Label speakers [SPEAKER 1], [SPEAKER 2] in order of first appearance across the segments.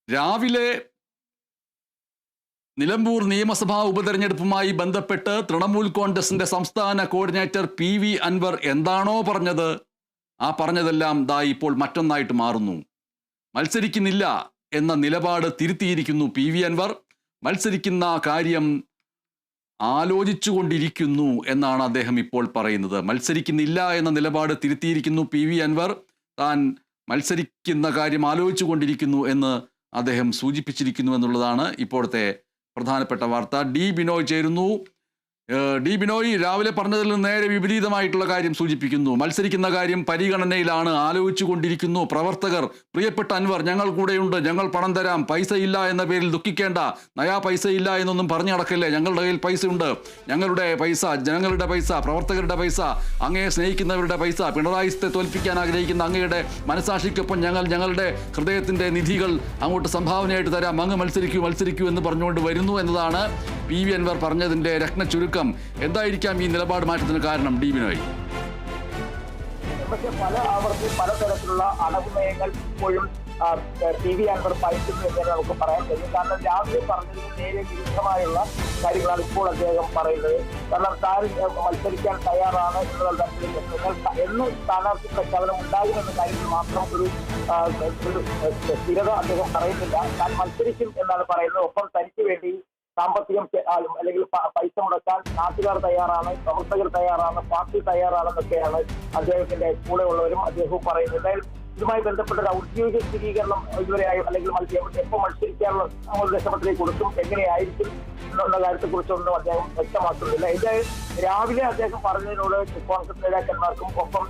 [SPEAKER 1] രാവിലെ നിലമ്പൂർ നിയമസഭാ ഉപതെരഞ്ഞെടുപ്പുമായി ബന്ധപ്പെട്ട് തൃണമൂൽ കോൺഗ്രസിന്റെ സംസ്ഥാന കോർഡിനേറ്റർ പി.വി. അൻവർ എന്താണോ പറഞ്ഞത്, ആ പറഞ്ഞതെല്ലാം ദാ ഇപ്പോൾ മറ്റൊന്നായിട്ട് മാറുന്നു. മത്സരിക്കുന്നില്ല എന്ന നിലപാട് തിരുത്തിയിരിക്കുന്നു പി.വി. അൻവർ. മത്സരിക്കുന്ന കാര്യം ആലോചിച്ചുകൊണ്ടിരിക്കുന്നു എന്നാണ് അദ്ദേഹം ഇപ്പോൾ പറയുന്നത്. മത്സരിക്കുന്നില്ല എന്ന നിലപാട് തിരുത്തിയിരിക്കുന്നു പി.വി. അൻവർ. താൻ മത്സരിക്കുന്ന കാര്യം ആലോചിച്ചുകൊണ്ടിരിക്കുന്നു എന്ന് അദ്ദേഹം സൂചിപ്പിച്ചിരിക്കുന്നു എന്നുള്ളതാണ് ഇപ്പോഴത്തെ പ്രധാനപ്പെട്ട വാർത്ത. ഡി ബിനോയ് ചേരുന്നു. ഡി ബിനോയ്, രാവിലെ പറഞ്ഞതിൽ നിന്ന് നേരെ വിപരീതമായിട്ടുള്ള കാര്യം സൂചിപ്പിക്കുന്നു. മത്സരിക്കുന്ന കാര്യം പരിഗണനയിലാണ്, ആലോചിച്ചു കൊണ്ടിരിക്കുന്നു. പ്രവർത്തകർ, പ്രിയപ്പെട്ട അൻവർ, ഞങ്ങൾ കൂടെയുണ്ട്, ഞങ്ങൾ പണം തരാം, പൈസ ഇല്ല എന്ന പേരിൽ ദുഃഖിക്കേണ്ട, നയാ പൈസ ഇല്ല എന്നൊന്നും പറഞ്ഞു നടക്കല്ലേ, ഞങ്ങളുടെ കയ്യിൽ പൈസ ഉണ്ട്, ഞങ്ങളുടെ പൈസ, ജനങ്ങളുടെ പൈസ, പ്രവർത്തകരുടെ പൈസ, അങ്ങയെ സ്നേഹിക്കുന്നവരുടെ പൈസ, പിണറായിത്തെ തോൽപ്പിക്കാൻ ആഗ്രഹിക്കുന്ന അങ്ങയുടെ മനസാക്ഷിക്കൊപ്പം ഞങ്ങൾ ഞങ്ങളുടെ ഹൃദയത്തിൻ്റെ നിധികൾ അങ്ങോട്ട് സംഭാവനയായിട്ട് തരാം, അങ്ങ് മത്സരിക്കൂ എന്ന് പറഞ്ഞുകൊണ്ട് വരുന്നു എന്നതാണ് പി.വി. അൻവർ പറഞ്ഞതിൻ്റെ രത്ന ചുരുക്കം. എന്തായിരിക്കാം ഈ നിലപാട് മാറ്റത്തിന് കാരണം, ഡി ബിനോയ്?
[SPEAKER 2] പക്ഷേ പല ആവർത്തി പലതരത്തിലുള്ള അടവ് നയങ്ങൾ ഇപ്പോഴും പി.വി. അൻവർ പാലിക്കുന്നു എന്ന് നമുക്ക് പറയാൻ കഴിയും. കാരണം രാവിലെ പറഞ്ഞതിന് നേരെ വിരുദ്ധമായുള്ള കാര്യങ്ങളാണ് ഇപ്പോൾ അദ്ദേഹം പറയുന്നത്. കാരണം താൻ മത്സരിക്കാൻ തയ്യാറാണ് എന്നുള്ള തരത്തിൽ എന്ന് സ്ഥാനാർത്ഥി പ്രഖ്യാപനം ഉണ്ടാകുമെന്ന കാര്യത്തിൽ മാത്രം ഒരു സ്ഥിരത അദ്ദേഹം പറയുന്നില്ല. താൻ മത്സരിക്കും എന്നാണ് പറയുന്നത്. ഒപ്പം തനിക്ക് വേണ്ടി സാമ്പത്തികം അല്ലെങ്കിൽ പൈസ മുടക്കാൻ നാട്ടുകാർ തയ്യാറാണ്, പ്രവർത്തകർ തയ്യാറാണ്, പാർട്ടി തയ്യാറാണെന്നൊക്കെയാണ് അദ്ദേഹത്തിന്റെ കൂടെ ഉള്ളവരും അദ്ദേഹവും പറയുന്നത്. എന്തായാലും ഇതുമായി ബന്ധപ്പെട്ട ഒരു ഔദ്യോഗിക സ്ഥിരീകരണം ഇതുവരെയായി അല്ലെങ്കിൽ എപ്പോൾ മത്സരിക്കാനുള്ള നിർദ്ദേശപത്രിക കൊടുക്കും, എങ്ങനെയായിരിക്കും എന്നുള്ള കാര്യത്തെക്കുറിച്ചൊന്നും അദ്ദേഹം വ്യക്തമാക്കുന്നില്ല. എന്തായാലും രാവിലെ അദ്ദേഹം പറഞ്ഞതിനോട് കോൺഗ്രസ് നേതാക്കന്മാർക്കും ഒപ്പം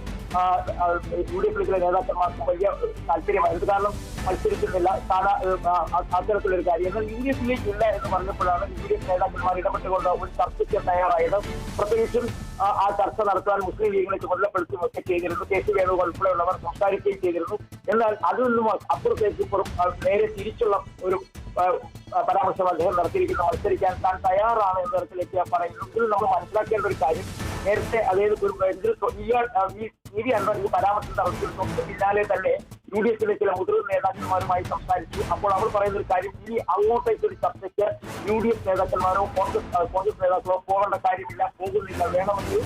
[SPEAKER 2] യു.ഡി.എഫിലെ നേതാക്കന്മാർക്കും വലിയ താല്പര്യമായിരുന്നു. കാരണം മത്സരിക്കുന്നില്ല അത്തരത്തിലൊരു കാര്യം. എന്നാൽ യു.ഡി.എഫിലേക്ക് ഇല്ല എന്ന് പറഞ്ഞപ്പോഴാണ് യു.ഡി.എഫ് നേതാക്കന്മാർ ഇടപെട്ടുകൊണ്ട് ഒരു ചർച്ചയ്ക്ക് തയ്യാറായത്. പ്രത്യേകിച്ചും ആ ചർച്ച നടത്താൻ മുസ്ലിം ലീഗിനെ ചുമതലപ്പെടുത്തുകയൊക്കെ ചെയ്തിരുന്നു. കെ.സി. വേണുഗോപാൽ ഉൾപ്പെടെയുള്ളവർ സംസാരിക്കുകയും ചെയ്തിരുന്നു. എന്നാൽ അതിൽ നിന്നും അപ്പുറത്തേക്ക് നേരെ തിരിച്ചുള്ള ഒരു പരാമർശം അദ്ദേഹം നടത്തിയിരിക്കുന്നു. മത്സരിക്കാൻ താൻ തയ്യാറാണ് എന്ന തരത്തിലേക്ക് പറയുന്നു. ഇതിൽ നമ്മൾ മനസ്സിലാക്കേണ്ട ഒരു കാര്യം, നേരത്തെ അതായത് പി.വി. അൻവർ ഈ പരാമർശം നടത്തിയിരുന്നു. പിന്നാലെ തന്നെ യു.ഡി.എഫിലെ ചില മുതിർന്ന നേതാക്കന്മാരുമായി സംസാരിച്ചു. അപ്പോൾ അവർ പറയുന്ന ഒരു കാര്യം, ഇനി അങ്ങോട്ടേക്കൊരു ചർച്ചയ്ക്ക് യു.ഡി.എഫ് നേതാക്കന്മാരോ കോൺഗ്രസ് നേതാക്കളോ പോകേണ്ട കാര്യമില്ല, പോകുന്നില്ല, വേണമെങ്കിൽ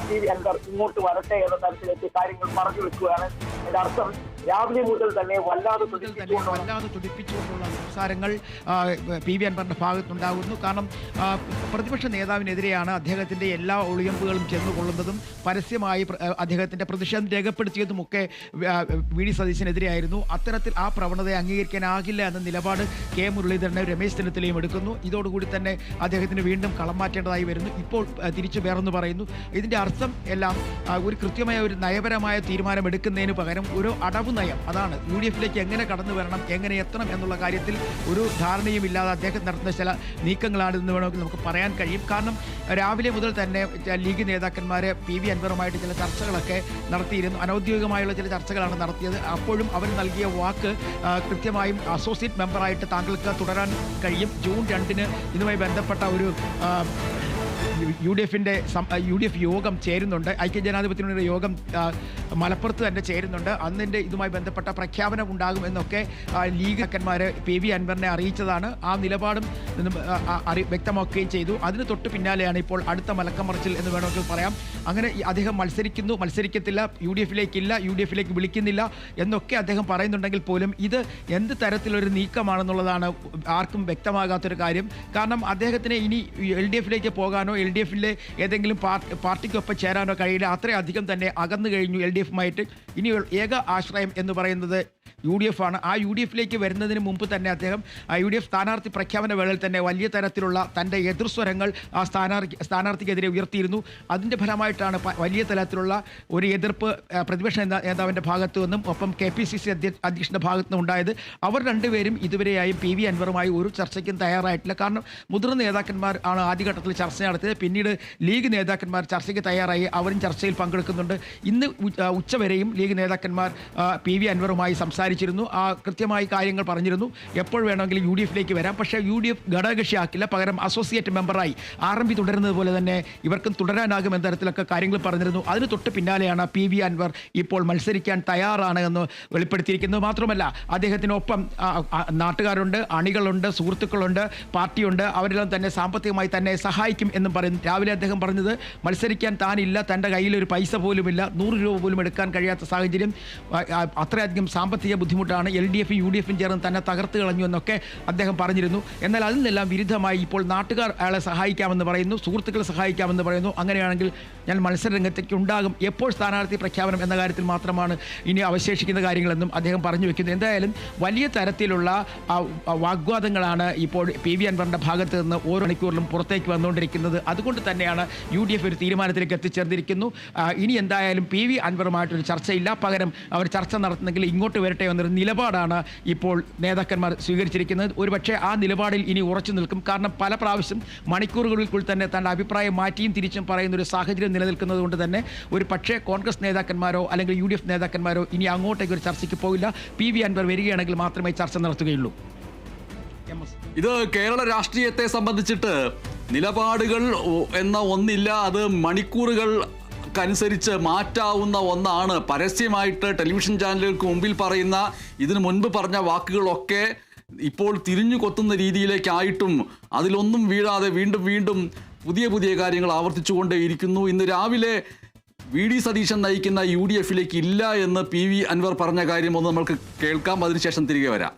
[SPEAKER 2] പി.വി. അൻവർ ഇങ്ങോട്ട് വരട്ടെ എന്ന തരത്തിലേക്ക് കാര്യങ്ങൾ പറഞ്ഞു വെക്കുകയാണ്. അതിന്റെ അർത്ഥം രാവിലെ മുതൽ തന്നെ വല്ലാതെ
[SPEAKER 3] തുടിപ്പിച്ചുകൊണ്ടുള്ള സംസാരങ്ങൾ പി.വി. അൻവറിന്റെ ഭാഗത്തുണ്ടാകുന്നു. കാരണം പ്രതിപക്ഷ നേതാവിനെതിരെയാണ് അദ്ദേഹത്തിന്റെ എല്ലാ ഒളിയമ്പുകളും ചെന്നുകൊള്ളുന്നതും പരസ്യമായി അദ്ദേഹത്തിന്റെ പ്രതിഷേധം രേഖപ്പെടുത്തിയതുമൊക്കെ വി.ഡി. സതീശനെതിരെയായിരുന്നു. അത്തരത്തിൽ ആ പ്രവണതയെ അംഗീകരിക്കാനാകില്ല എന്ന നിലപാട് കെ മുരളീധരനെ രമേശ് ചെന്നിത്തലയും എടുക്കുന്നു. ഇതോടുകൂടി തന്നെ അദ്ദേഹത്തിന് വീണ്ടും കളം മാറ്റേണ്ടതായി വരുന്നു. ഇപ്പോൾ തിരിച്ചു വേറെന്ന് പറയുന്നു. ഇതിന്റെ അർത്ഥം എല്ലാം ഒരു കൃത്യമായ ഒരു നയപരമായ തീരുമാനം എടുക്കുന്നതിന് പകരം ഒരു അടവ് നയം, അതാണ് യു.ഡി.എഫിലേക്ക് എങ്ങനെ കടന്നു വരണം, എങ്ങനെ എത്തണം എന്നുള്ള കാര്യത്തിൽ ഒരു ധാരണയും ഇല്ലാതെ അദ്ദേഹം നടത്തുന്ന ചില നീക്കങ്ങളാണെന്ന് വേണമെങ്കിൽ നമുക്ക് പറയാൻ കഴിയും. കാരണം രാവിലെ മുതൽ തന്നെ ലീഗ് നേതാക്കന്മാർ പി.വി. അൻവറുമായിട്ട് ചില ചർച്ചകളൊക്കെ നടത്തിയിരുന്നു. അനൗദ്യോഗികമായുള്ള ചില ചർച്ചകളാണ് നടത്തിയത്. അപ്പോഴും അവർ നൽകിയ വാക്ക് കൃത്യമായും അസോസിയേറ്റ് മെമ്പറായിട്ട് താങ്കൾക്ക് തുടരാൻ കഴിയും. ജൂൺ 2-ന് ഇതുമായി ബന്ധപ്പെട്ട ഒരു യു.ഡി.എഫ് യോഗം ചേരുന്നുണ്ട്. ഐക്യജനാധിപത്യത്തിനുള്ള യോഗം മലപ്പുറത്ത് തന്നെ ചേരുന്നുണ്ട്. അന്നിൻ്റെ ഇതുമായി ബന്ധപ്പെട്ട പ്രഖ്യാപനം ഉണ്ടാകും എന്നൊക്കെ ലീഗ് നേതാക്കന്മാർ പി.വി. അൻവറിനെ അറിയിച്ചതാണ്. ആ നിലപാടും വ്യക്തമാക്കുകയും ചെയ്തു. അതിന് തൊട്ട് പിന്നാലെയാണ് ഇപ്പോൾ അടുത്ത മലക്കമറിച്ചിൽ എന്ന് വേണമെങ്കിൽ പറയാം. അങ്ങനെ അദ്ദേഹം മത്സരിക്കത്തില്ല, യു.ഡി.എഫിലേക്ക് വിളിക്കുന്നില്ല എന്നൊക്കെ അദ്ദേഹം പറയുന്നുണ്ടെങ്കിൽ പോലും ഇത് എന്ത് തരത്തിലൊരു നീക്കമാണെന്നുള്ളതാണ് ആർക്കും വ്യക്തമാകാത്തൊരു കാര്യം. കാരണം അദ്ദേഹത്തിന് ഇനി എൽ.ഡി.എഫിലേക്ക് പോകാനോ എൽ.ഡി.എഫിലെ ഏതെങ്കിലും പാർട്ടിക്കൊപ്പം ചേരാനോ കഴിയില്ല. അത്രയധികം തന്നെ അകന്നു കഴിഞ്ഞു എൽ.ഡി.എഫുമായിട്ട്. ഇനി ഏക ആശ്രയം എന്ന് പറയുന്നത് യു.ഡി.എഫ് ആണ്. ആ യു.ഡി.എഫിലേക്ക് വരുന്നതിന് മുമ്പ് തന്നെ അദ്ദേഹം യു.ഡി.എഫ് സ്ഥാനാർത്ഥി പ്രഖ്യാപന വേളയിൽ തന്നെ വലിയ തരത്തിലുള്ള തൻ്റെ എതിർസ്വരങ്ങൾ ആ സ്ഥാനാർത്ഥിക്കെതിരെ ഉയർത്തിയിരുന്നു. അതിൻ്റെ ഫലമായിട്ടാണ് വലിയ തലത്തിലുള്ള ഒരു എതിർപ്പ് പ്രതിപക്ഷ നേതാവിൻ്റെ ഭാഗത്തു നിന്നും ഒപ്പം KPCC അധ്യക്ഷൻ്റെ ഭാഗത്തു നിന്നും ഉണ്ടായത്. അവർ രണ്ടുപേരും ഇതുവരെയായും പി.വി. അൻവറുമായി ഒരു ചർച്ചയ്ക്കും തയ്യാറായിട്ടില്ല. കാരണം മുതിർന്ന നേതാക്കന്മാർ ആണ് ആദ്യഘട്ടത്തിൽ ചർച്ച നടത്തിയത്. പിന്നീട് ലീഗ് നേതാക്കന്മാർ ചർച്ചയ്ക്ക് തയ്യാറായി, അവരും ചർച്ചയിൽ പങ്കെടുക്കുന്നുണ്ട്. ഇന്ന് ഉച്ചവരെയും ലീഗ് നേതാക്കന്മാർ പി.വി. അൻവറുമായി സംസാരിച്ചു. സംസാരിച്ചിരുന്നു, കൃത്യമായി കാര്യങ്ങൾ പറഞ്ഞിരുന്നു, എപ്പോൾ വേണമെങ്കിലും UDF-ലേക്ക് വരാം. പക്ഷേ UDF ഘടകകക്ഷിയാക്കില്ല, പകരം അസോസിയേറ്റ് മെമ്പറായി RMP തുടരുന്നത് പോലെ തന്നെ ഇവർക്കും തുടരാനാകും എന്ന തരത്തിലൊക്കെ കാര്യങ്ങൾ പറഞ്ഞിരുന്നു. അതിന് തൊട്ട് പിന്നാലെയാണ് PV അൻവർ ഇപ്പോൾ മത്സരിക്കാൻ തയ്യാറാണ് എന്ന് വെളിപ്പെടുത്തിയിരിക്കുന്നത്. മാത്രമല്ല അദ്ദേഹത്തിനൊപ്പം നാട്ടുകാരുണ്ട്, അണികളുണ്ട്, സുഹൃത്തുക്കളുണ്ട്, പാർട്ടിയുണ്ട്, അവരെല്ലാം തന്നെ സാമ്പത്തികമായി തന്നെ സഹായിക്കും എന്നും പറയുന്നു. രാവിലെ അദ്ദേഹം പറഞ്ഞത് മത്സരിക്കാൻ താനില്ല, തൻ്റെ കയ്യിൽ ഒരു പൈസ പോലുമില്ല, 100 രൂപ പോലും എടുക്കാൻ കഴിയാത്ത സാഹചര്യം, അത്രയധികം സാമ്പത്തിക ബുദ്ധിമുട്ടാണ്, LDF UDF ചേർന്ന് തന്നെ തകർത്ത് കളഞ്ഞു എന്നൊക്കെ അദ്ദേഹം പറഞ്ഞിരുന്നു. എന്നാൽ അതിൽ നിന്നെല്ലാം വിരുദ്ധമായി ഇപ്പോൾ നാട്ടുകാർ അയാളെ സഹായിക്കാമെന്ന് പറയുന്നു, സുഹൃത്തുക്കളെ സഹായിക്കാമെന്ന് പറയുന്നു. അങ്ങനെയാണെങ്കിൽ ഞാൻ മത്സര രംഗത്തേക്ക് ഉണ്ടാകും, എപ്പോൾ സ്ഥാനാർത്ഥി പ്രഖ്യാപനം എന്ന കാര്യത്തിൽ മാത്രമാണ് ഇനി അവശേഷിക്കുന്ന കാര്യങ്ങളെന്നും അദ്ദേഹം പറഞ്ഞു വെക്കുന്നത്. എന്തായാലും വലിയ തരത്തിലുള്ള വാഗ്വാദങ്ങളാണ് ഇപ്പോൾ PV അൻവറിൻ്റെ ഭാഗത്ത് നിന്ന് ഓരോ മണിക്കൂറിലും പുറത്തേക്ക് വന്നുകൊണ്ടിരിക്കുന്നത്. അതുകൊണ്ട് തന്നെയാണ് UDF ഒരു തീരുമാനത്തിലേക്ക് എത്തിച്ചേർന്നിരിക്കുന്നു. ഇനി എന്തായാലും PV അൻവറുമായിട്ടൊരു ചർച്ചയില്ല, പകരം അവർ ചർച്ച നടത്തുന്നെങ്കിൽ ഇങ്ങോട്ട് വരട്ടെ എന്നൊരു നിലപാടാണ് ഇപ്പോൾ നേതാക്കന്മാർ സ്വീകരിച്ചിരിക്കുന്നത്. ഒരുപക്ഷെ ആ നിലപാടിൽ ഇനി ഉറച്ചു നിൽക്കും. കാരണം പല പ്രാവശ്യം മണിക്കൂറുകൾക്കുള്ളിൽ തന്നെ തൻ്റെ അഭിപ്രായം മാറ്റിയും തിരിച്ചും പറയുന്ന ഒരു സാഹചര്യം നിലനിൽക്കുന്നത് കൊണ്ട് തന്നെ ഒരു പക്ഷേ കോൺഗ്രസ് നേതാക്കന്മാരോ അല്ലെങ്കിൽ UDF നേതാക്കന്മാരോ ഇനി അങ്ങോട്ടേക്ക് ഒരു ചർച്ചയ്ക്ക് പോകില്ല. PV അൻവർ വരികയാണെങ്കിൽ മാത്രമേ ചർച്ച നടത്തുകയുള്ളൂ.
[SPEAKER 1] ഇത് കേരള രാഷ്ട്രീയത്തെ സംബന്ധിച്ചിട്ട് നിലപാടുകൾ എന്ന ഒന്നില്ല, അത് മണിക്കൂറുകൾക്കനുസരിച്ച് മാറ്റാവുന്ന ഒന്നാണ്. പരസ്യമായിട്ട് ടെലിവിഷൻ ചാനലുകൾക്ക് മുമ്പിൽ പറയുന്ന ഇതിനു മുൻപ് പറഞ്ഞ വാക്കുകളൊക്കെ ഇപ്പോൾ തിരിഞ്ഞു കൊത്തുന്ന രീതിയിലേക്കായിട്ടും അതിലൊന്നും വീഴാതെ വീണ്ടും വീണ്ടും പുതിയ പുതിയ കാര്യങ്ങൾ ആവർത്തിച്ചുകൊണ്ടേയിരിക്കുന്നു. ഇന്ന് രാവിലെ VD സതീശൻ നയിക്കുന്ന UDF-ലേക്ക് ഇല്ല എന്ന് PV അൻവർ പറഞ്ഞ കാര്യം ഒന്ന് നമുക്ക് കേൾക്കാം, അതിനുശേഷം തിരികെ വരാം.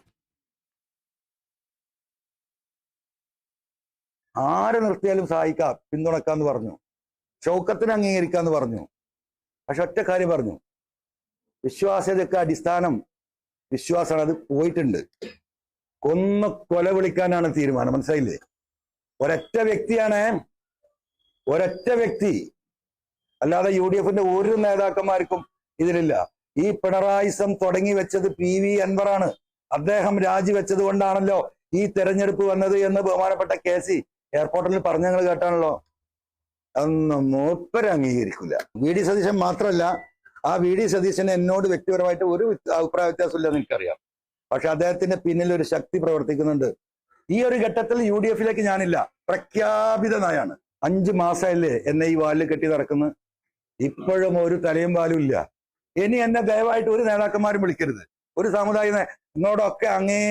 [SPEAKER 4] ആരെ നിർത്തിയാലും സഹായിക്കാം, പിന്തുണക്കാന്ന് പറഞ്ഞു, ഷൗക്കത്തിന് അംഗീകരിക്കാന്ന് പറഞ്ഞു. പക്ഷെ ഒറ്റ കാര്യം പറഞ്ഞു, വിശ്വാസ്യതയ്ക്ക് അടിസ്ഥാനം വിശ്വാസമാണ്, അത് പോയിട്ടുണ്ട്. കൊല വിളിക്കാനാണ് തീരുമാനം, മനസ്സിലായില്ലേ? ഒരൊറ്റ വ്യക്തിയാണ്, ഒരൊറ്റ വ്യക്തി, അല്ലാതെ UDF-ന്റെ ഒരു നേതാക്കന്മാർക്കും ഇതിലില്ല. ഈ പിണറായിസം തുടങ്ങി വെച്ചത് PV അൻവറാണ്. അദ്ദേഹം രാജിവെച്ചത് കൊണ്ടാണല്ലോ ഈ തെരഞ്ഞെടുപ്പ് വന്നത് എന്ന് ബഹുമാനപ്പെട്ട KC എയർപോർട്ടിൽ പറഞ്ഞ ഞങ്ങൾ കേട്ടാണല്ലോ. അതൊന്നും മൂപ്പര് അംഗീകരിക്കില്ല. VD സതീശൻ മാത്രമല്ല, ആ VD സതീശന് എന്നോട് വ്യക്തിപരമായിട്ട് ഒരു അഭിപ്രായ വ്യത്യാസമില്ലെന്ന് എനിക്കറിയാം. പക്ഷെ അദ്ദേഹത്തിന്റെ പിന്നിൽ ഒരു ശക്തി പ്രവർത്തിക്കുന്നുണ്ട്. ഈ ഒരു ഘട്ടത്തിൽ UDF-ലേക്ക് ഞാനില്ല, പ്രഖ്യാപിത നയാണ്. 5 മാസമല്ലേ എന്നെ ഈ വാലിൽ കെട്ടി നടക്കുന്നത്, ഇപ്പോഴും ഒരു തലയും വാലും ഇല്ല. ഇനി എന്നെ ദയവായിട്ട് ഒരു നേതാക്കന്മാരും വിളിക്കരുത്. ഒരു സമുദായ എന്നോടൊക്കെ അങ്ങേ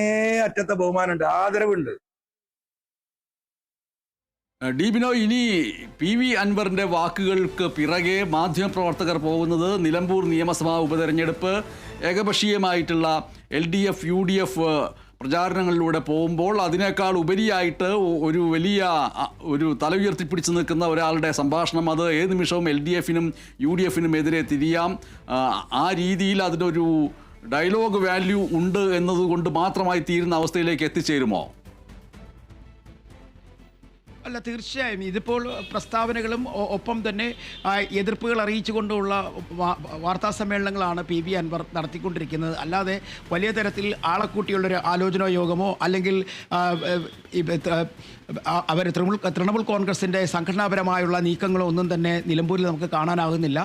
[SPEAKER 4] അറ്റത്തെ ബഹുമാനമുണ്ട്, ആദരവുണ്ട്.
[SPEAKER 1] ബിനോയ്, ഇനി PV അൻവറിൻ്റെ വാക്കുകൾക്ക് പിറകെ മാധ്യമപ്രവർത്തകർ പോകുന്നത് നിലമ്പൂർ നിയമസഭാ ഉപതെരഞ്ഞെടുപ്പ് ഏകപക്ഷീയമായിട്ടുള്ള LDF UDF പ്രചാരണങ്ങളിലൂടെ പോകുമ്പോൾ അതിനേക്കാൾ ഉപരിയായിട്ട് ഒരു വലിയ ഒരു തല ഉയർത്തിപ്പിടിച്ച് നിൽക്കുന്ന ഒരാളുടെ സംഭാഷണം, അത് ഏത് നിമിഷവും LDF-നും UDF-നും എതിരെ തിരിയാം, ആ രീതിയിൽ അതിനൊരു ഡയലോഗ് വാല്യൂ ഉണ്ട് എന്നതുകൊണ്ട് മാത്രമായി തീരുന്ന അവസ്ഥയിലേക്ക് എത്തിച്ചേരുമോ?
[SPEAKER 3] അല്ല, തീർച്ചയായും ഇതിപ്പോൾ പ്രസ്താവനകളും ഒപ്പം തന്നെ എതിർപ്പുകൾ അറിയിച്ചുകൊണ്ടുള്ള വാർത്താ സമ്മേളനങ്ങളാണ് PV അൻവർ നടത്തിക്കൊണ്ടിരിക്കുന്നത്. അല്ലാതെ വലിയ തരത്തിൽ ആളെക്കൂട്ടിയുള്ളൊരു ആലോചനാ യോഗമോ അല്ലെങ്കിൽ അവർ തൃണമൂൽ കോൺഗ്രസിൻ്റെ സംഘടനാപരമായുള്ള നീക്കങ്ങളോ ഒന്നും തന്നെ നിലമ്പൂരിൽ നമുക്ക് കാണാനാകുന്നില്ല.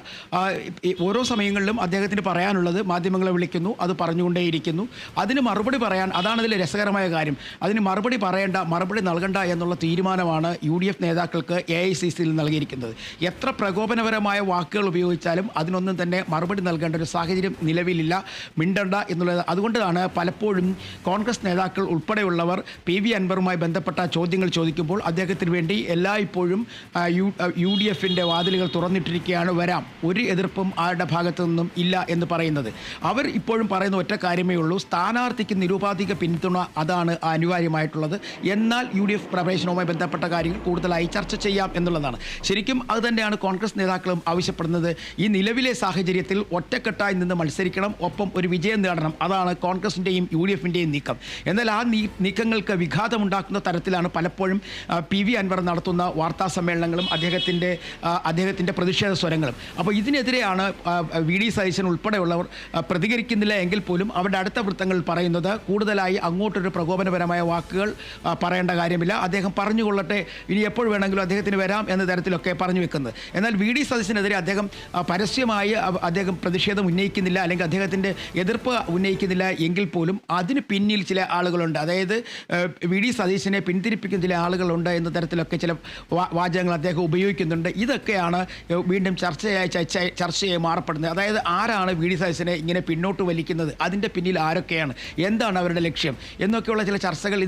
[SPEAKER 3] ഓരോ സമയങ്ങളിലും അദ്ദേഹത്തിന് പറയാനുള്ളത് മാധ്യമങ്ങളെ വിളിക്കുന്നു, അത് പറഞ്ഞുകൊണ്ടേയിരിക്കുന്നു. അതിന് മറുപടി പറയാൻ, അതാണ് ഇതിൽ രസകരമായ കാര്യം, അതിന് മറുപടി പറയേണ്ട, മറുപടി നൽകണ്ട എന്നുള്ള തീരുമാനമാണ് UDF നേതാക്കൾക്ക് AICC-യിൽ നൽകിയിരിക്കുന്നത്. എത്ര പ്രകോപനപരമായ വാക്കുകൾ ഉപയോഗിച്ചാലും അതിനൊന്നും തന്നെ മറുപടി നൽകേണ്ട ഒരു സാഹചര്യം നിലവിലില്ല, മിണ്ടണ്ട എന്നുള്ളത്. അതുകൊണ്ടാണ് പലപ്പോഴും കോൺഗ്രസ് നേതാക്കൾ ഉൾപ്പെടെയുള്ളവർ PV അൻവറുമായി ബന്ധപ്പെട്ട ചോദ്യങ്ങൾ ചോദിക്കുമ്പോൾ അദ്ദേഹത്തിന് വേണ്ടി എല്ലായ്പ്പോഴും UDF-ന്റെ വാതിലുകൾ തുറന്നിട്ടിരിക്കുകയാണ്, വരാം, ഒരു എതിർപ്പും ആരുടെ ഭാഗത്തു നിന്നും ഇല്ല എന്ന് പറയുന്നത്. അവർ ഇപ്പോഴും പറയുന്ന ഒറ്റ കാര്യമേ ഉള്ളൂ, സ്ഥാനാർത്ഥിക്ക് നിരുപാധിക പിന്തുണ, അതാണ് അനിവാര്യമായിട്ടുള്ളത്. എന്നാൽ UDF പ്രവേശനവുമായി ബന്ധപ്പെട്ട കാര്യങ്ങൾ കൂടുതലായി ചർച്ച ചെയ്യാം എന്നുള്ളതാണ്. ശരിക്കും അത് തന്നെയാണ് കോൺഗ്രസ് നേതാക്കളും ആവശ്യപ്പെടുന്നത്. ഈ നിലവിലെ സാഹചര്യത്തിൽ ഒറ്റക്കെട്ടായി നിന്ന് മത്സരിക്കണം, ഒപ്പം ഒരു വിജയം നേടണം. അതാണ് കോൺഗ്രസിൻ്റെയും UDF-ൻ്റെയും നീക്കം. എന്നാൽ ആ നീക്കങ്ങൾക്ക് വിഘാതമുണ്ടാക്കുന്ന തരത്തിലാണ് പലപ്പോഴും PV അൻവർ നടത്തുന്ന വാർത്താ സമ്മേളനങ്ങളും അദ്ദേഹത്തിൻ്റെ പ്രതിഷേധ സ്വരങ്ങളും. അപ്പോൾ ഇതിനെതിരെയാണ് VD സതീശൻ ഉൾപ്പെടെയുള്ളവർ പ്രതികരിക്കുന്നില്ല എങ്കിൽ പോലും അവരുടെ അടുത്ത വൃത്തങ്ങൾ പറയുന്നത് കൂടുതലായി അങ്ങോട്ടൊരു പ്രകോപനപരമായ വാക്കുകൾ പറയേണ്ട കാര്യമില്ല, അദ്ദേഹം പറഞ്ഞുകൊള്ളട്ടെ ഇനി എപ്പോൾ വേണമെങ്കിലും അദ്ദേഹത്തിന് വരാം എന്ന തരത്തിലൊക്കെ പറഞ്ഞു വെക്കുന്നത്. എന്നാൽ വി ഡി സതീശനെതിരെ അദ്ദേഹം പരസ്യമായി അദ്ദേഹം പ്രതിഷേധം ഉന്നയിക്കുന്നില്ല, അല്ലെങ്കിൽ അദ്ദേഹത്തിൻ്റെ എതിർപ്പ് ഉന്നയിക്കുന്നില്ല എങ്കിൽ പോലും അതിന് പിന്നിൽ ചില ആളുകളുണ്ട്. അതായത് വി ഡി സതീശനെ പിന്തിരിപ്പിക്കുന്ന ചില ആളുകളുണ്ട് എന്ന തരത്തിലൊക്കെ ചില വാചകങ്ങൾ അദ്ദേഹം ഉപയോഗിക്കുന്നുണ്ട്. ഇതൊക്കെയാണ് വീണ്ടും ചർച്ചയായി മാറപ്പെടുന്നത്. അതായത് ആരാണ് വി ഡി സതീശനെ ഇങ്ങനെ പിന്നോട്ട് വലിക്കുന്നത്, അതിൻ്റെ പിന്നിൽ ആരൊക്കെയാണ്, എന്താണ് അവരുടെ ലക്ഷ്യം എന്നൊക്കെയുള്ള ചില ചർച്ചകൾ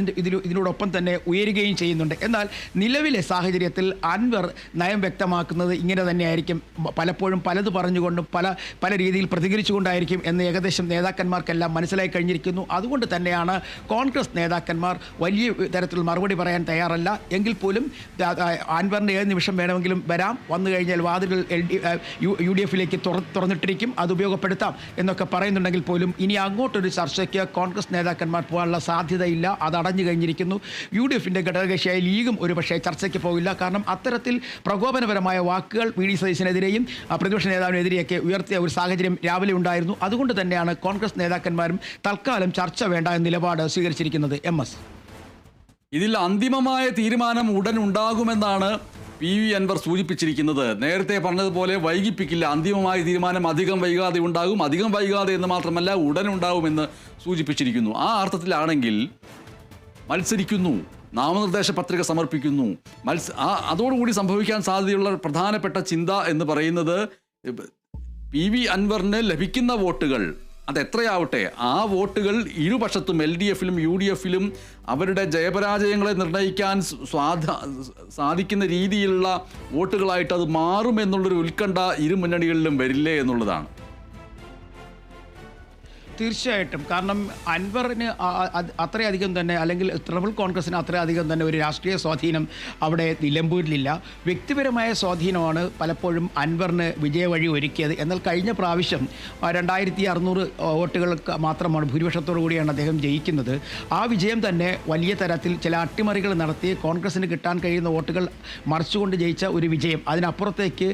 [SPEAKER 3] ഇതിനോടൊപ്പം തന്നെ ഉയരുകയും ചെയ്യുന്നുണ്ട്. എന്നാൽ നിലവിലെ സാഹചര്യത്തിൽ അൻവർ നയം വ്യക്തമാക്കുന്നത് ഇങ്ങനെ തന്നെയായിരിക്കും. പലപ്പോഴും പലത് പറഞ്ഞുകൊണ്ടും പല രീതിയിൽ പ്രതികരിച്ചുകൊണ്ടായിരിക്കും എന്ന് ഏകദേശം നേതാക്കന്മാർക്കെല്ലാം മനസ്സിലായി കഴിഞ്ഞിരിക്കുന്നു. അതുകൊണ്ട് തന്നെയാണ് കോൺഗ്രസ് നേതാക്കന്മാർ വലിയ തരത്തിൽ മറുപടി പറയാൻ തയ്യാറല്ല. എങ്കിൽ പോലും അൻവറിന് ഏത് നിമിഷം വേണമെങ്കിലും വരാം, വന്നു കഴിഞ്ഞാൽ വാതിലുകൾ UDF-ലേക്ക് തുറന്നിട്ടിരിക്കും, അത് ഉപയോഗപ്പെടുത്താം എന്നൊക്കെ പറയുന്നുണ്ടെങ്കിൽ പോലും ഇനി അങ്ങോട്ടൊരു ചർച്ചയ്ക്ക് കോൺഗ്രസ് നേതാക്കന്മാർ പോകാനുള്ള സാധ്യതയില്ല. അത് അടഞ്ഞു കഴിഞ്ഞിരിക്കുന്നു. UDF-ന്റെ ഘടകകക്ഷിയായ ലീഗും ഒരു പക്ഷേ ചർച്ചയ്ക്ക് പോകില്ല. കാരണം അത്തരത്തിൽ പ്രകോപനപരമായ വാക്കുകൾ വി ഡി സതീശനെതിരെയും പ്രതിപക്ഷ നേതാവിനെതിരെയൊക്കെ ഉയർത്തിയ ഒരു സാഹചര്യം രാവിലെ ഉണ്ടായിരുന്നു. അതുകൊണ്ട് തന്നെയാണ് കോൺഗ്രസ് നേതാക്കന്മാരും തൽക്കാലം ചർച്ച വേണ്ട എന്ന നിലപാട് സ്വീകരിച്ചിരിക്കുന്നത്. MS,
[SPEAKER 1] ഇതിൽ അന്തിമമായ തീരുമാനം ഉടൻ ഉണ്ടാകുമെന്നാണ് PV അൻവർ സൂചിപ്പിച്ചിരിക്കുന്നത്. നേരത്തെ പറഞ്ഞതുപോലെ വൈകിപ്പിക്കില്ല, അന്തിമമായ തീരുമാനം അധികം വൈകാതെ ഉണ്ടാകും. അധികം വൈകാതെ എന്ന് മാത്രമല്ല, ഉടൻ ഉണ്ടാകുമെന്ന് സൂചിപ്പിച്ചിരിക്കുന്നു. ആ അർത്ഥത്തിലാണെങ്കിൽ മത്സരിക്കുന്നു, നാമനിർദ്ദേശ പത്രിക സമർപ്പിക്കുന്നു, അതോടുകൂടി സംഭവിക്കാൻ സാധ്യതയുള്ള പ്രധാനപ്പെട്ട ചിന്ത എന്ന് പറയുന്നത് PV അൻവറിന് ലഭിക്കുന്ന വോട്ടുകൾ അതെത്രയാവട്ടെ, ആ വോട്ടുകൾ ഇരുപക്ഷത്തും LDF-ലും UDF-ലും അവരുടെ ജയപരാജയങ്ങളെ നിർണ്ണയിക്കാൻ സാധിക്കുന്ന രീതിയിലുള്ള വോട്ടുകളായിട്ട് അത് മാറുമെന്നുള്ളൊരു ഉത്കണ്ഠ ഇരു മുന്നണികളിലും വരില്ലേ എന്നുള്ളതാണ്.
[SPEAKER 3] തീർച്ചയായിട്ടും. കാരണം അൻവറിന് അത്രയധികം തന്നെ, അല്ലെങ്കിൽ തൃണമൂൽ കോൺഗ്രസിന് അത്രയധികം തന്നെ ഒരു രാഷ്ട്രീയ സ്വാധീനം അവിടെ നിലമ്പൂരിലില്ല. വ്യക്തിപരമായ സ്വാധീനമാണ് പലപ്പോഴും അൻവറിന് വിജയവഴി ഒരുക്കിയത്. എന്നാൽ കഴിഞ്ഞ പ്രാവശ്യം 2600 വോട്ടുകൾക്ക് മാത്രമാണ്, ഭൂരിപക്ഷത്തോടു കൂടിയാണ് അദ്ദേഹം ജയിക്കുന്നത്. ആ വിജയം തന്നെ വലിയ തരത്തിൽ ചില അട്ടിമറികൾ നടത്തി കോൺഗ്രസിന് കിട്ടാൻ കഴിയുന്ന വോട്ടുകൾ മറിച്ചുകൊണ്ട് ജയിച്ച ഒരു വിജയം. അതിനപ്പുറത്തേക്ക്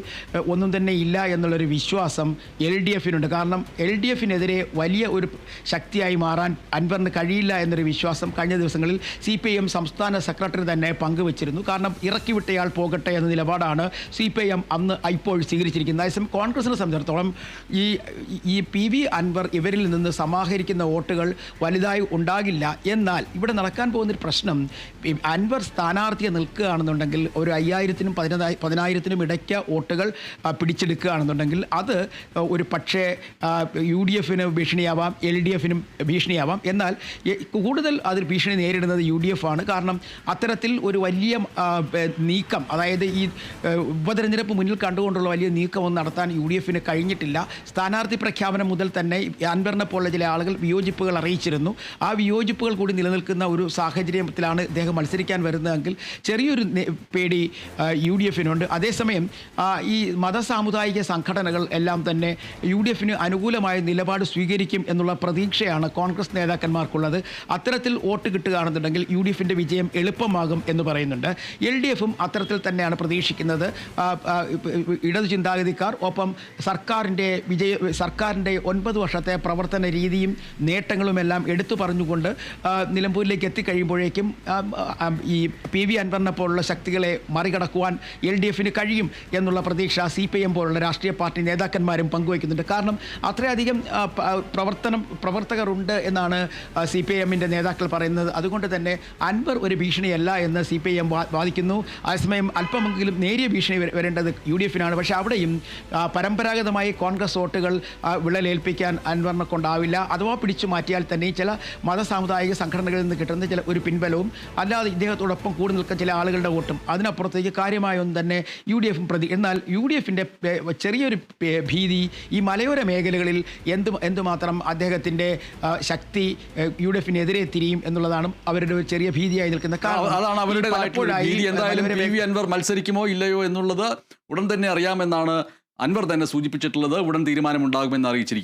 [SPEAKER 3] ഒന്നും തന്നെ ഇല്ല എന്നുള്ളൊരു വിശ്വാസം LDF-നുണ്ട്. കാരണം LDF-നെതിരെ വലിയ ഒരു ശക്തിയായി മാറാൻ അൻവറിന് കഴിയില്ല എന്നൊരു വിശ്വാസം കഴിഞ്ഞ ദിവസങ്ങളിൽ CPIM സംസ്ഥാന സെക്രട്ടറി തന്നെ പങ്കുവച്ചിരുന്നു. കാരണം ഇറക്കിവിട്ടയാൾ പോകട്ടെ എന്ന നിലപാടാണ് CPIM അന്ന് ഇപ്പോൾ സ്വീകരിച്ചിരിക്കുന്നത്. അതേസമയം കോൺഗ്രസിനെ സംബന്ധിച്ചിടത്തോളം ഈ PV അൻവർ ഇവരിൽ നിന്ന് സമാഹരിക്കുന്ന വോട്ടുകൾ വലുതായി ഉണ്ടാകില്ല. എന്നാൽ ഇവിടെ നടക്കാൻ പോകുന്നൊരു പ്രശ്നം, അൻവർ സ്ഥാനാർത്ഥിയെ നിൽക്കുകയാണെന്നുണ്ടെങ്കിൽ ഒരു 5000-നും 10,000-നും ഇടയ്ക്ക് വോട്ടുകൾ പിടിച്ചെടുക്കുകയാണെന്നുണ്ടെങ്കിൽ അത് ഒരു പക്ഷേ UDF-ന് ഭീഷണിയാവാം, LDF-നും ഭീഷണിയാവാം. എന്നാൽ കൂടുതൽ അതിൽ ഭീഷണി നേരിടുന്നത് UDF ആണ്. കാരണം അത്തരത്തിൽ ഒരു വലിയ നീക്കം, അതായത് ഈ ഉപതെരഞ്ഞെടുപ്പ് മുന്നിൽ കണ്ടുകൊണ്ടുള്ള വലിയ നീക്കമൊന്നും നടത്താൻ UDF-ന് കഴിഞ്ഞിട്ടില്ല. സ്ഥാനാർത്ഥി പ്രഖ്യാപനം മുതൽ തന്നെ അൻവറിനെ പോലുള്ള ചില ആളുകൾ വിയോജിപ്പുകൾ അറിയിച്ചിരുന്നു. ആ വിയോജിപ്പുകൾ കൂടി നിലനിൽക്കുന്ന ഒരു സാഹചര്യത്തിലാണ് ഇദ്ദേഹം മത്സരിക്കാൻ വരുന്നതെങ്കിൽ ചെറിയൊരു പേടി UDF-നുണ്ട്. അതേസമയം ഈ മതസാമുദായിക സംഘടനകൾ എല്ലാം തന്നെ UDF-ന് അനുകൂലമായ നിലപാട് സ്വീകരിക്കും എന്നുള്ള പ്രതീക്ഷയാണ് കോൺഗ്രസ് നേതാക്കന്മാർക്കുള്ളത്. അത്തരത്തിൽ വോട്ട് കിട്ടുകയാണെന്നുണ്ടെങ്കിൽ UDF-ന്റെ വിജയം എളുപ്പമാകും എന്ന് പറയുന്നുണ്ട്. LDF-ഉം അത്തരത്തിൽ തന്നെയാണ് പ്രതീക്ഷിക്കുന്നത്. ഇടതു ചിന്താഗതിക്കാർ ഒപ്പം സർക്കാരിൻ്റെ 9 വർഷത്തെ പ്രവർത്തന രീതിയും നേട്ടങ്ങളുമെല്ലാം എടുത്തു പറഞ്ഞുകൊണ്ട് നിലമ്പൂരിലേക്ക് എത്തിക്കഴിയുമ്പോഴേക്കും ഈ PV അൻവറിനെ പോലുള്ള ശക്തികളെ മറികടക്കുവാൻ LDF-ന് കഴിയും എന്നുള്ള പ്രതീക്ഷ CPIM പോലുള്ള രാഷ്ട്രീയ പാർട്ടി നേതാക്കന്മാരും പങ്കുവയ്ക്കുന്നുണ്ട്. കാരണം അത്രയധികം പ്രവർത്തകരുണ്ട് എന്നാണ് CPIM-ന്റെ നേതാക്കൾ പറയുന്നത്. അതുകൊണ്ട് തന്നെ അൻവർ ഒരു ഭീഷണിയല്ല എന്ന് CPIM വാദിക്കുന്നു. അതേസമയം അല്പമെങ്കിലും നേരിയ ഭീഷണി വരേണ്ടത് UDF-നാണ്. പക്ഷേ അവിടെയും പരമ്പരാഗതമായി കോൺഗ്രസ് വോട്ടുകൾ വിള്ളലേൽപ്പിക്കാൻ അൻവറിനെ കൊണ്ടാവില്ല. അഥവാ പിടിച്ചു മാറ്റിയാൽ തന്നെ ചില മതസാമുദായിക സംഘടനകളിൽ നിന്ന് കിട്ടുന്ന ചില ഒരു പിൻബലവും അല്ലാതെ ഇദ്ദേഹത്തോടൊപ്പം കൂടി നിൽക്കുന്ന ചില ആളുകളുടെ വോട്ടും അതിനപ്പുറത്തേക്ക് കാര്യമായൊന്നും തന്നെ UDF-ഉം എന്നാൽ UDF-ന്റെ ചെറിയൊരു ഭീതി ഈ മലയോര മേഖലകളിൽ എന്തുമാത്രം അദ്ദേഹത്തിൻ്റെ ശക്തി UDF-നെതിരെ തിരിയും എന്നുള്ളതാണ് അവരുടെ ഒരു ചെറിയ ഭീതിയായി നിൽക്കുന്ന കാരണം.
[SPEAKER 1] അതാണ് അവരുടെ എന്തായാലും PV അൻവർ മത്സരിക്കുമോ ഇല്ലയോ എന്നുള്ളത് ഉടൻ തന്നെ അറിയാമെന്നാണ് അൻവർ തന്നെ സൂചിപ്പിച്ചിട്ടുള്ളത്. ഉടൻ തീരുമാനമുണ്ടാകുമെന്ന് അറിയിച്ചിരിക്കുന്നു.